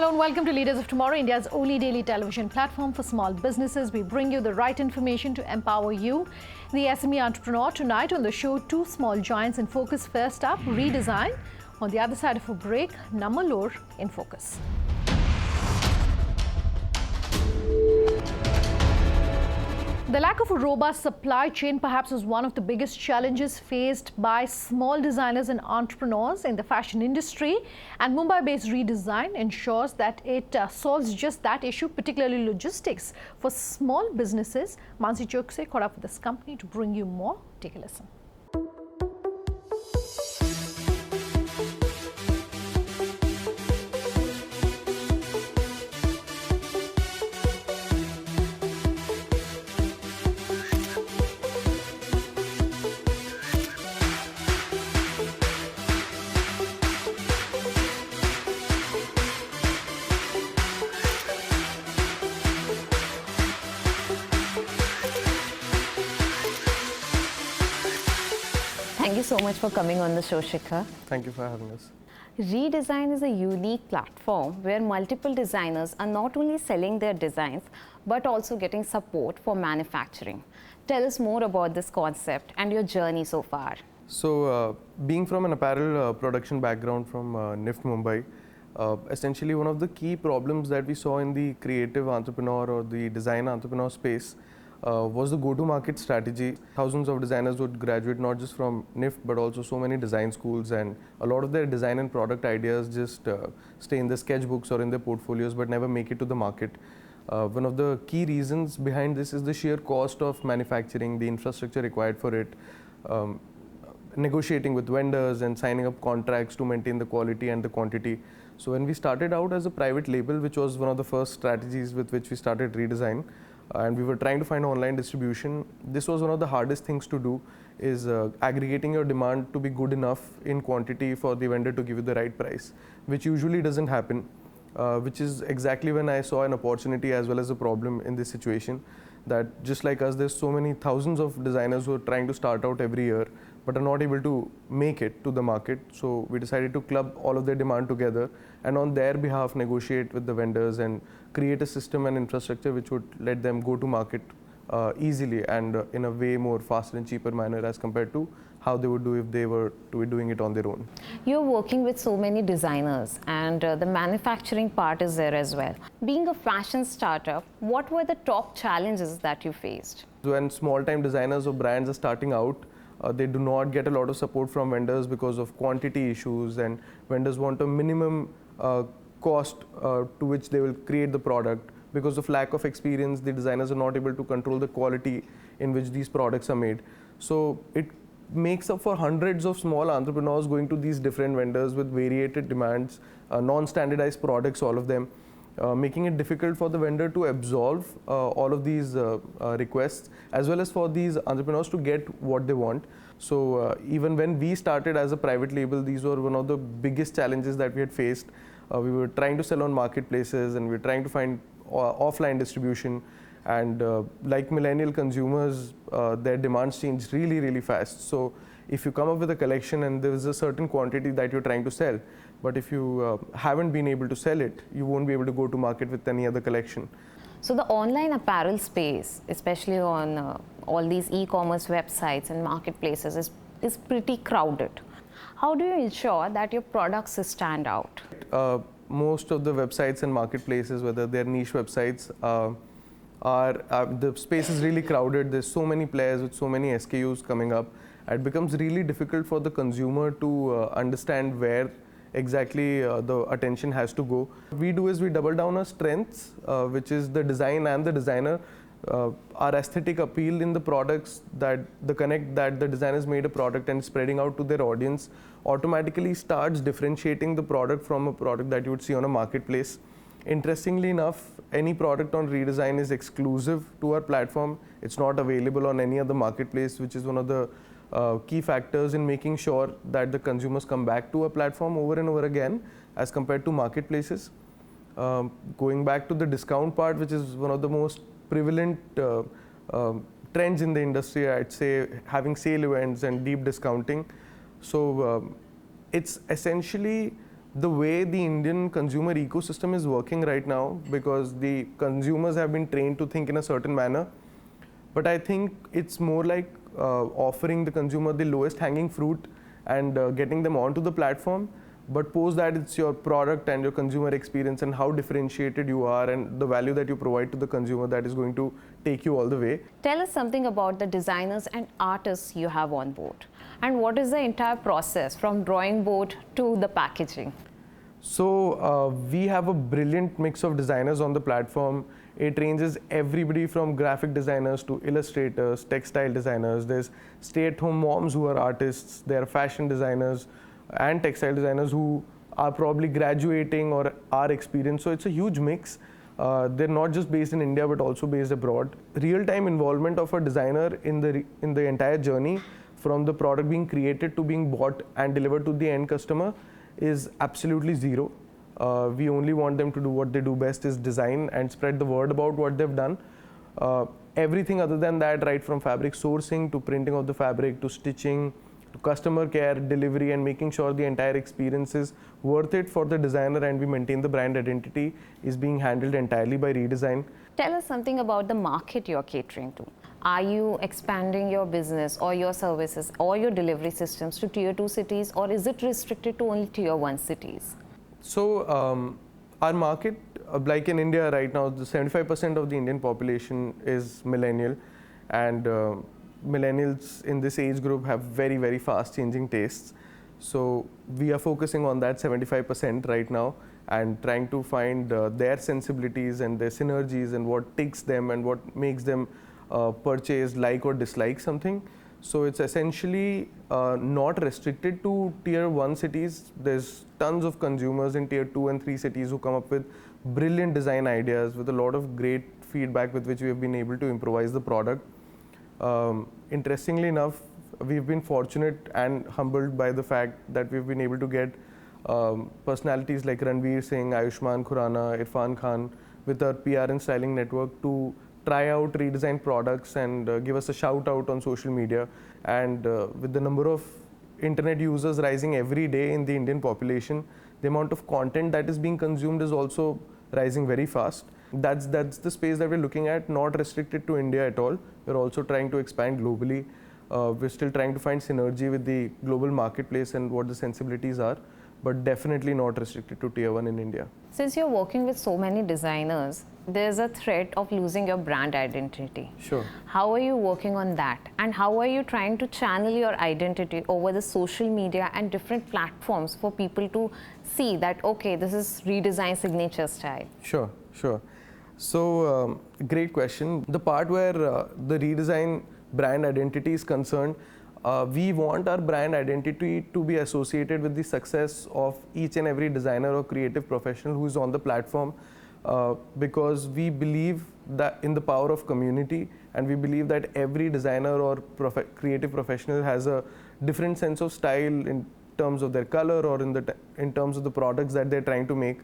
Hello and welcome to Leaders of Tomorrow, India's only daily television platform for small businesses. We bring you the right information to empower you, the SME entrepreneur. Tonight on the show, two small giants in focus. First up, Redesyn. On the other side of a break, Nammalore in focus. The lack of a robust supply chain perhaps is one of the biggest challenges faced by small designers and entrepreneurs in the fashion industry. And Mumbai-based Redesyn ensures that it solves just that issue, particularly logistics for small businesses. Mansi Chokse caught up with this company to bring you more. Take a listen. Thank you so much for coming on the show, Shikhar. Thank you for having us. Redesyn is a unique platform where multiple designers are not only selling their designs, but also getting support for manufacturing. Tell us more about this concept and your journey so far. So, being from an apparel production background from NIFT Mumbai, essentially one of the key problems that we saw in the creative entrepreneur or the design entrepreneur space was the go-to-market strategy. Thousands of designers would graduate not just from NIFT but also so many design schools, and a lot of their design and product ideas just stay in their sketchbooks or in their portfolios but never make it to the market. One of the key reasons behind this is the sheer cost of manufacturing, the infrastructure required for it, negotiating with vendors and signing up contracts to maintain the quality and the quantity. So when we started out as a private label, which was one of the first strategies with which we started Redesyn, and we were trying to find online distribution, this was one of the hardest things to do, is aggregating your demand to be good enough in quantity for the vendor to give you the right price, which usually doesn't happen, which is exactly when I saw an opportunity as well as a problem in this situation, that just like us, there's so many thousands of designers who are trying to start out every year but are not able to make it to the market. So we decided to club all of their demand together and on their behalf negotiate with the vendors and create a system and infrastructure which would let them go to market easily and in a way more faster and cheaper manner as compared to how they would do if they were to be doing it on their own. You're working with so many designers and the manufacturing part is there as well. Being a fashion startup, what were the top challenges that you faced? When small-time designers or brands are starting out, they do not get a lot of support from vendors because of quantity issues, and vendors want a minimum cost to which they will create the product. Because of lack of experience, the designers are not able to control the quality in which these products are made. So it makes up for hundreds of small entrepreneurs going to these different vendors with variated demands, non-standardized products, all of them, making it difficult for the vendor to absorb all of these requests, as well as for these entrepreneurs to get what they want. So even when we started as a private label, these were one of the biggest challenges that we had faced. We were trying to sell on marketplaces and we were trying to find offline distribution, and like millennial consumers, their demands change really, really fast. So if you come up with a collection and there is a certain quantity that you're trying to sell, but if you haven't been able to sell it, you won't be able to go to market with any other collection. So the online apparel space, especially on all these e-commerce websites and marketplaces, is pretty crowded. How do you ensure that your products stand out? Most of the websites and marketplaces, whether they're niche websites, the space is really crowded. There's so many players with so many SKUs coming up. It becomes really difficult for the consumer to understand where exactly the attention has to go. What we do is we double down our strengths, which is the design and the designer, our aesthetic appeal in the products, that the connect that the designers made a product and spreading out to their audience automatically starts differentiating the product from a product that you would see on a marketplace. Interestingly enough, any product on Redesyn is exclusive to our platform. It's not available on any other marketplace, which is one of the key factors in making sure that the consumers come back to a platform over and over again as compared to marketplaces. Going back to the discount part, which is one of the most prevalent trends in the industry, I'd say, having sale events and deep discounting. So it's essentially the way the Indian consumer ecosystem is working right now, because the consumers have been trained to think in a certain manner. But I think it's more like offering the consumer the lowest hanging fruit and getting them onto the platform. But post that, it's your product and your consumer experience and how differentiated you are and the value that you provide to the consumer that is going to take you all the way. Tell us something about the designers and artists you have on board. And what is the entire process from drawing board to the packaging? So we have a brilliant mix of designers on the platform. It ranges everybody from graphic designers to illustrators, textile designers. There's stay-at-home moms who are artists. There are fashion designers and textile designers who are probably graduating or are experienced. So it's a huge mix. They're not just based in India but also based abroad. Real-time involvement of a designer in the entire journey, from the product being created to being bought and delivered to the end customer, is absolutely zero. We only want them to do what they do best, is design and spread the word about what they've done. Everything other than that, right from fabric sourcing to printing of the fabric to stitching to customer care, delivery, and making sure the entire experience is worth it for the designer and we maintain the brand identity, is being handled entirely by Redesyn. Tell us something about the market you're catering to. Are you expanding your business or your services or your delivery systems to tier 2 cities, or is it restricted to only tier 1 cities? So our market, like in India right now, the 75% of the Indian population is millennial, and millennials in this age group have very, very fast changing tastes. So we are focusing on that 75% right now and trying to find their sensibilities and their synergies and what ticks them and what makes them purchase, like or dislike something. So it's essentially not restricted to tier 1 cities. There's tons of consumers in tier 2 and 3 cities who come up with brilliant design ideas with a lot of great feedback with which we have been able to improvise the product. Interestingly enough, we've been fortunate and humbled by the fact that we've been able to get personalities like Ranveer Singh, Ayushmann Khurrana, Irfan Khan with our PR and styling network to try out Redesyn products and give us a shout out on social media. And with the number of internet users rising every day in the Indian population, the amount of content that is being consumed is also rising very fast. That's the space that we're looking at, not restricted to India at all. We're also trying to expand globally. We're still trying to find synergy with the global marketplace and what the sensibilities are, but definitely not restricted to tier 1 in India. Since you're working with so many designers, there's a threat of losing your brand identity. Sure. How are you working on that? And how are you trying to channel your identity over the social media and different platforms for people to see that, okay, this is Redesyn signature style? Sure, sure. So, great question. The part where the Redesyn brand identity is concerned, we want our brand identity to be associated with the success of each and every designer or creative professional who is on the platform, because we believe that in the power of community, and we believe that every designer or creative professional has a different sense of style in terms of their color or in terms of the products that they're trying to make.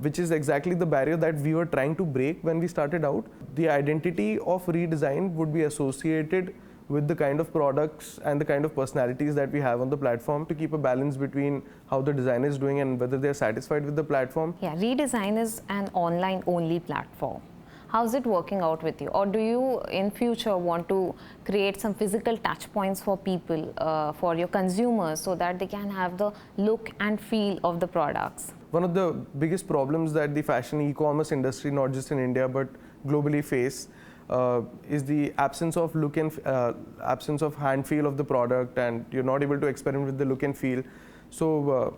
Which is exactly the barrier that we were trying to break when we started out. The identity of Redesyn would be associated with the kind of products and the kind of personalities that we have on the platform, to keep a balance between how the designer is doing and whether they're satisfied with the platform. Yeah, Redesyn is an online only platform. How's it working out with you? Or do you in future want to create some physical touch points for people, for your consumers, so that they can have the look and feel of the products? One of the biggest problems that the fashion e-commerce industry, not just in India but globally, face is the absence of look and absence of hand feel of the product, and you're not able to experiment with the look and feel. So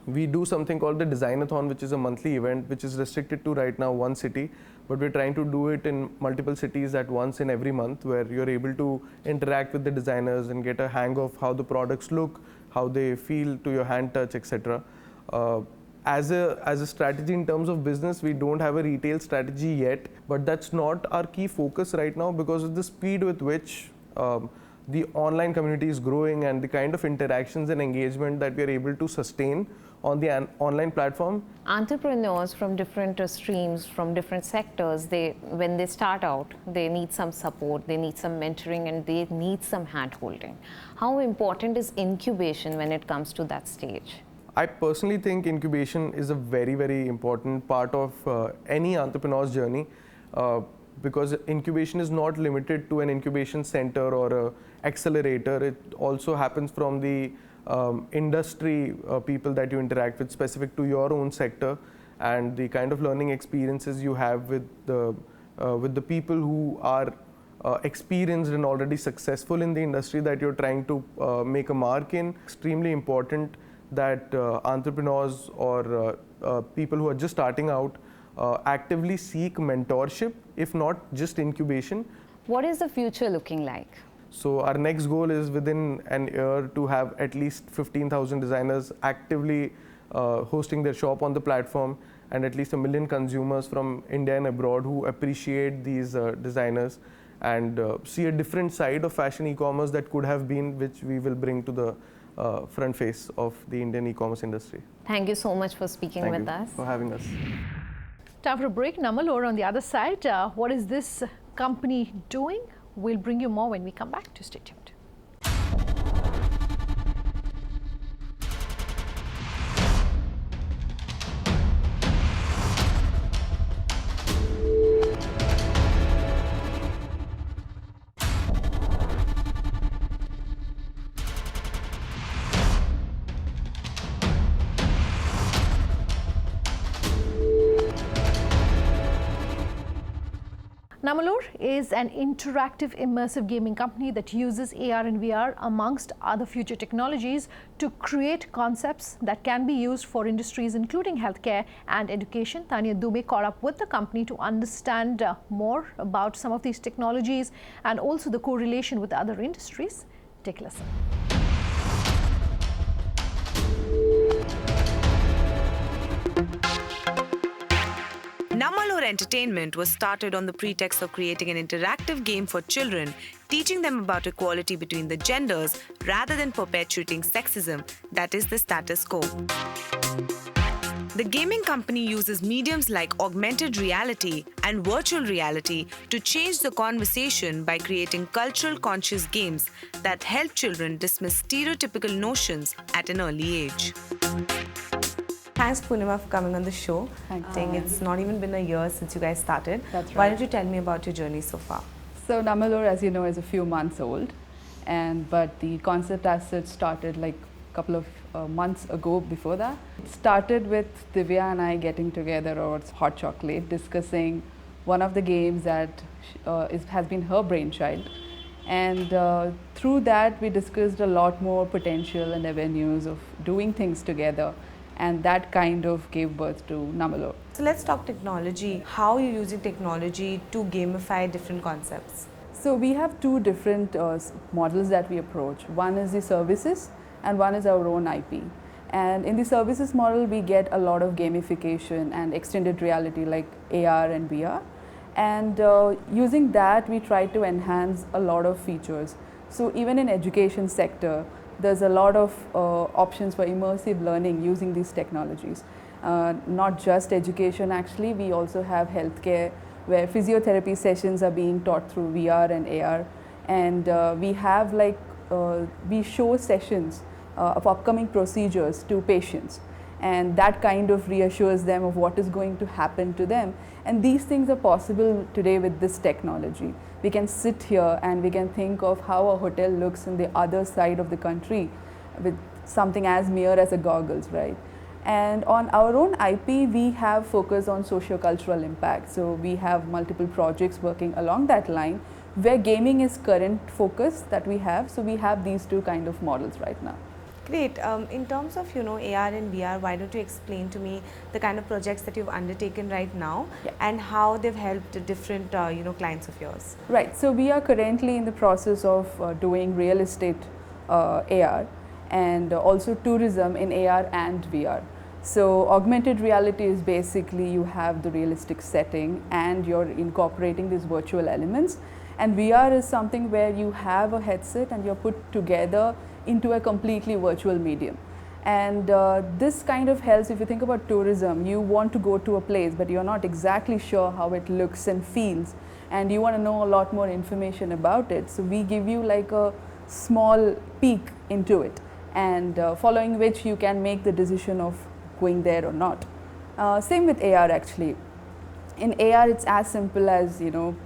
we do something called the Designathon, which is a monthly event which is restricted to right now 1 city, but we're trying to do it in multiple cities at once in every month, where you're able to interact with the designers and get a hang of how the products look, how they feel to your hand touch, etc. As a strategy in terms of business, we don't have a retail strategy yet, but that's not our key focus right now, because of the speed with which the online community is growing and the kind of interactions and engagement that we are able to sustain on the online platform. Entrepreneurs from different streams, from different sectors, when they start out, they need some support, they need some mentoring, and they need some hand holding. How important is incubation when it comes to that stage? I personally think incubation is a very, very important part of any entrepreneur's journey, because incubation is not limited to an incubation center or an accelerator. It also happens from the industry people that you interact with, specific to your own sector, and the kind of learning experiences you have with the people who are experienced and already successful in the industry that you're trying to make a mark in. Extremely important that entrepreneurs or people who are just starting out actively seek mentorship, if not just incubation. What is the future looking like? So our next goal is within an year to have at least 15,000 designers actively hosting their shop on the platform, and at least 1 million consumers from India and abroad who appreciate these designers and see a different side of fashion e-commerce that could have been, which we will bring to the front face of the Indian e-commerce industry. Thank you so much for speaking with us. Thank you for having us. Time for a break. Nammalore on the other side. What is this company doing? We'll bring you more when we come back. To stay tuned. Nammalore is an interactive, immersive gaming company that uses AR and VR amongst other future technologies to create concepts that can be used for industries including healthcare and education. Tanya Dubey caught up with the company to understand more about some of these technologies and also the correlation with other industries. Take a listen. Nammalore Entertainment was started on the pretext of creating an interactive game for children, teaching them about equality between the genders rather than perpetuating sexism, that is the status quo. The gaming company uses mediums like augmented reality and virtual reality to change the conversation by creating cultural conscious games that help children dismiss stereotypical notions at an early age. Thanks, Poonima, for coming on the show. Thank you. I think it's not even been a year since you guys started. That's Why right. don't you tell me about your journey so far? So Nammalore, as you know, is a few months old, but the concept as such started like a couple of months ago before that. It started with Divya and I getting together over hot chocolate, discussing one of the games that has been her brainchild. And through that, we discussed a lot more potential and avenues of doing things together. And that kind of gave birth to Nammalore. So let's talk technology. How are you using technology to gamify different concepts? So we have two different models that we approach. One is the services and one is our own IP. And in the services model, we get a lot of gamification and extended reality like AR and VR. And using that, we try to enhance a lot of features. So even in education sector, there's a lot of options for immersive learning using these technologies. Not just education actually, we also have healthcare where physiotherapy sessions are being taught through VR and AR. And we have we show sessions of upcoming procedures to patients. And that kind of reassures them of what is going to happen to them. And these things are possible today with this technology. We can sit here and we can think of how a hotel looks in the other side of the country with something as mere as a goggles, right? And on our own IP, we have focus on socio-cultural impact. So we have multiple projects working along that line where gaming is current focus that we have. So we have these two kind of models right now. Great. In terms of AR and VR, why don't you explain to me the kind of projects that you've undertaken right now and how they've helped different clients of yours? Right. So we are currently in the process of doing real estate AR and also tourism in AR and VR. So augmented reality is basically you have the realistic setting and you're incorporating these virtual elements. And VR is something where you have a headset and you're put together into a completely virtual medium. And this kind of helps. If you think about tourism, you want to go to a place, but you're not exactly sure how it looks and feels, and you want to know a lot more information about it. So we give you like a small peek into it. and following which you can make the decision of going there or not. Same with AR actually. In AR, it's as simple as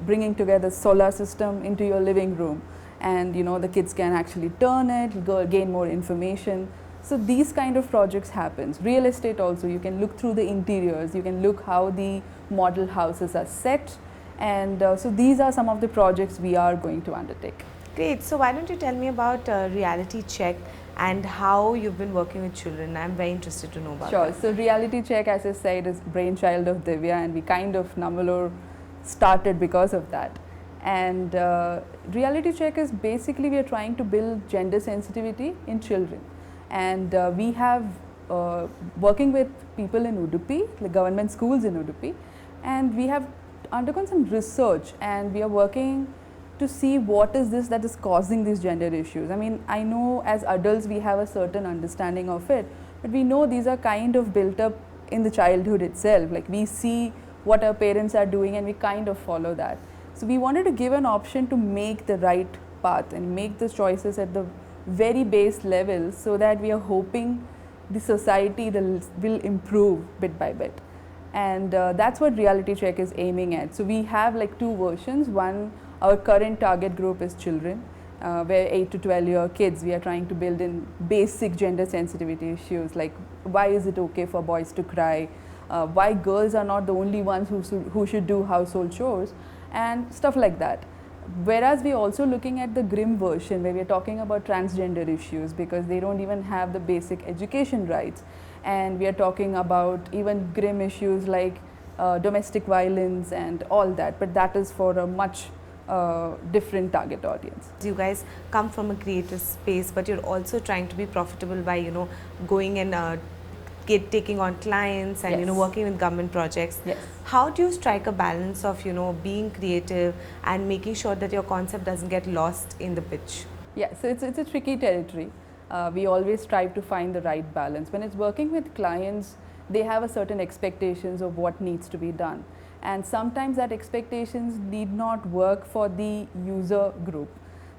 bringing together solar system into your living room, and the kids can actually turn it, gain more information. So these kind of projects happens. Real estate also, you can look through the interiors, you can look how the model houses are set, and so these are some of the projects we are going to undertake. Great. So why don't you tell me about Reality Check and how you've been working with children? I'm very interested to know about Sure. that. So Reality Check, as I said, is brainchild of Divya, and we kind of Nammalore started because of that. And Reality Check is basically we are trying to build gender sensitivity in children. And we have working with people in Udupi, the government schools in Udupi, and we have undergone some research, and we are working to see what is this that is causing these gender issues. I mean, I know as adults we have a certain understanding of it, but we know these are kind of built up in the childhood itself. Like we see what our parents are doing and we kind of follow that. So we wanted to give an option to make the right path and make the choices at the very base level, so that we are hoping the society will improve bit by bit. And that's what Reality Check is aiming at. So we have like two versions. One, our current target group is children, where 8 to 12-year kids, we are trying to build in basic gender sensitivity issues, like why is it okay for boys to cry, why girls are not the only ones who should do household chores, and stuff like that. Whereas we are also looking at the grim version, where we are talking about transgender issues, because they don't even have the basic education rights. And we are talking about even grim issues like domestic violence and all that, but that is for a much different target audience. You guys come from a creative space, but you're also trying to be profitable by going and taking on clients and Yes. working with government projects. Yes. How do you strike a balance of being creative and making sure that your concept doesn't get lost in the pitch? Yeah, so it's a tricky territory. We always strive to find the right balance. When it's working with clients, they have a certain expectations of what needs to be done. And sometimes that expectations need not work for the user group.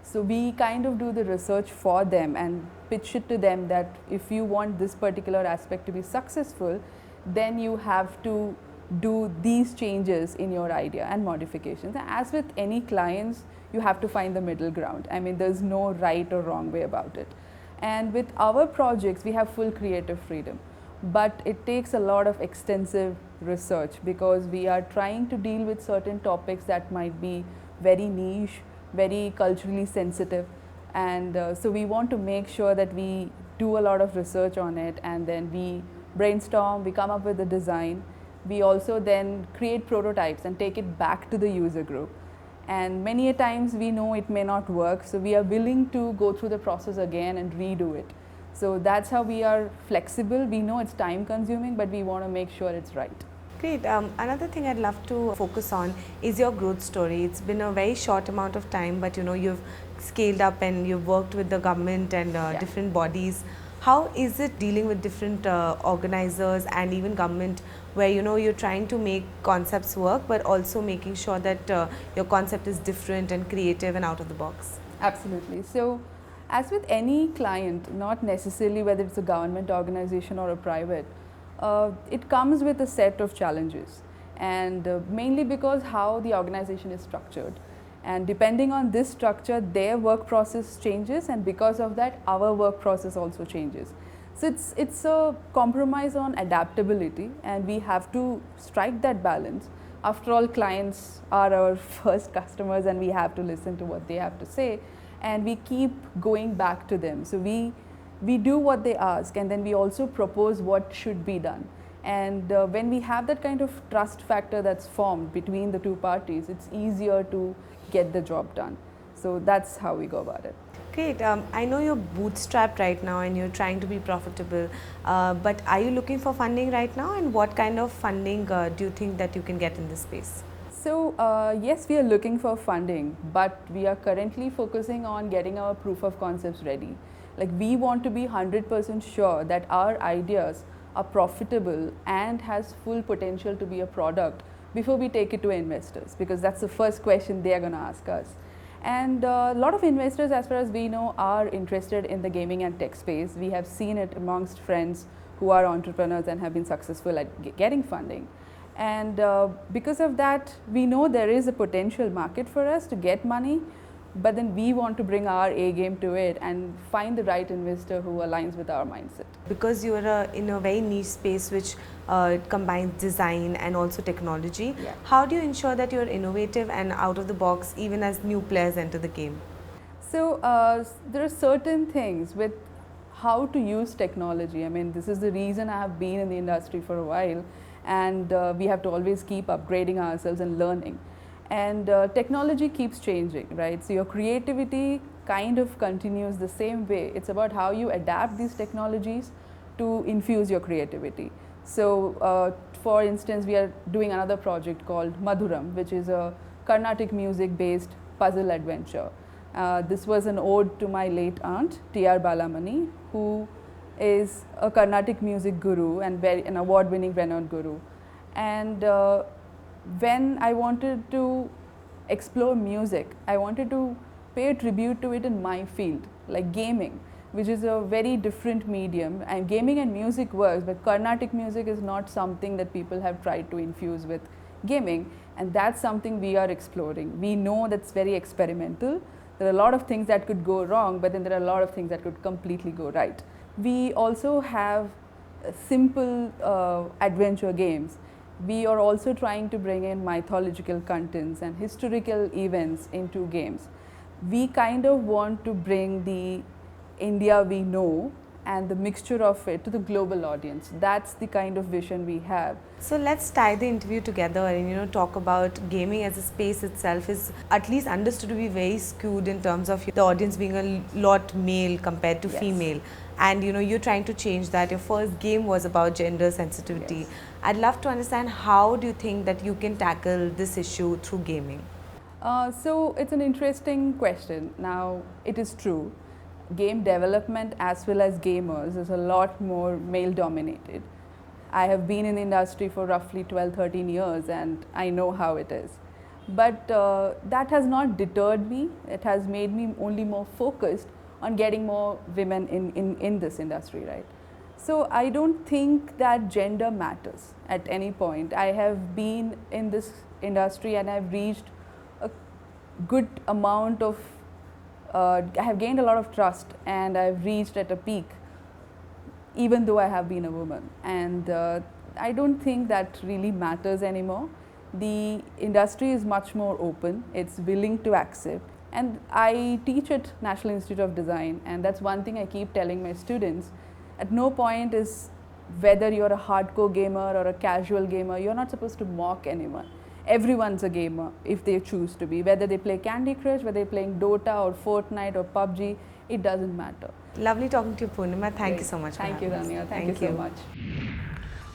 So we kind of do the research for them and pitch it to them that if you want this particular aspect to be successful, then you have to do these changes in your idea and modifications. As with any clients, you have to find the middle ground. I mean, there's no right or wrong way about it. And with our projects, we have full creative freedom. But it takes a lot of extensive research, because we are trying to deal with certain topics that might be very niche, very culturally sensitive. And so we want to make sure that we do a lot of research on it, and then we brainstorm, we come up with a design. We also then create prototypes and take it back to the user group. And many a times we know it may not work, so we are willing to go through the process again and redo it. So that's how we are flexible. We know it's time consuming, but we want to make sure it's right. Great. Another thing I'd love to focus on is your growth story. It's been a very short amount of time, but you've scaled up and you've worked with the government and different bodies. How is it dealing with different organizers and even government, where you're trying to make concepts work, but also making sure that your concept is different and creative and out of the box? Absolutely. So as with any client, not necessarily whether it's a government organization or a private, it comes with a set of challenges, and mainly because how the organization is structured. And depending on this structure, their work process changes, and because of that, our work process also changes. So it's a compromise on adaptability, and we have to strike that balance. After all, clients are our first customers, and we have to listen to what they have to say, and we keep going back to them. So we do what they ask, and then we also propose what should be done. And when we have that kind of trust factor that's formed between the two parties, it's easier to get the job done. So that's how we go about it. Great. I know you're bootstrapped right now and you're trying to be profitable, but are you looking for funding right now, and what kind of funding do you think that you can get in this space? So yes, we are looking for funding, but we are currently focusing on getting our proof of concepts ready. Like, we want to be 100% sure that our ideas are profitable and has full potential to be a product before we take it to investors, because that's the first question they are going to ask us. And a lot of investors, as far as we know, are interested in the gaming and tech space. We have seen it amongst friends who are entrepreneurs and have been successful at getting funding. And because of that, we know there is a potential market for us to get money, but then we want to bring our A game to it and find the right investor who aligns with our mindset. Because you are in a very niche space which combines design and also technology, Yeah. how do you ensure that you're innovative and out of the box even as new players enter the game? So there are certain things with how to use technology. I mean, this is the reason I have been in the industry for a while, and we have to always keep upgrading ourselves and learning. And technology keeps changing, right? So your creativity kind of continues the same way. It's about how you adapt these technologies to infuse your creativity. So for instance, we are doing another project called Madhuram, which is a Carnatic music based puzzle adventure. This was an ode to my late aunt, T.R. Balamani, who is a Carnatic music guru and an award-winning renowned guru. And when I wanted to explore music, I wanted to pay a tribute to it in my field, like gaming, which is a very different medium. And gaming and music works, but Carnatic music is not something that people have tried to infuse with gaming, and that's something we are exploring. We know that's very experimental. There are a lot of things that could go wrong, but then there are a lot of things that could completely go right. We also have simple adventure games. We are also trying to bring in mythological contents and historical events into games. We kind of want to bring the India we know and the mixture of it to the global audience. That's the kind of vision we have. So let's tie the interview together and talk about gaming as a space itself is at least understood to be very skewed in terms of the audience being a lot male compared to Yes. female. And you're trying to change that. Your first game was about gender sensitivity. Yes. I'd love to understand, how do you think that you can tackle this issue through gaming? So it's an interesting question. Now, it is true, game development as well as gamers is a lot more male dominated. I have been in the industry for roughly 12-13 years and I know how it is. But that has not deterred me. It has made me only more focused on getting more women in this industry, right? So I don't think that gender matters at any point. I have been in this industry and I've reached a good amount of, I have gained a lot of trust and I've reached at a peak, even though I have been a woman. And I don't think that really matters anymore. The industry is much more open, it's willing to accept. And I teach at National Institute of Design, and that's one thing I keep telling my students. At no point is whether you're a hardcore gamer or a casual gamer, you're not supposed to mock anyone. Everyone's a gamer if they choose to be. Whether they play Candy Crush, whether they're playing Dota or Fortnite or PUBG, it doesn't matter. Lovely talking to you, Purnima. Thank Great. you so much. Thank you, for having Rania. us. Thank you so much.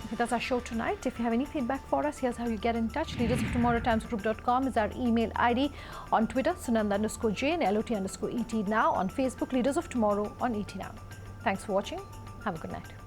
Okay, that's our show tonight. If you have any feedback for us, here's how you get in touch. leadersoftomorrowtimesgroup.com is our email ID. On Twitter, Sunanda_J and LOT_ET now. On Facebook, Leaders of Tomorrow on ET Now. Thanks for watching. Have a good night.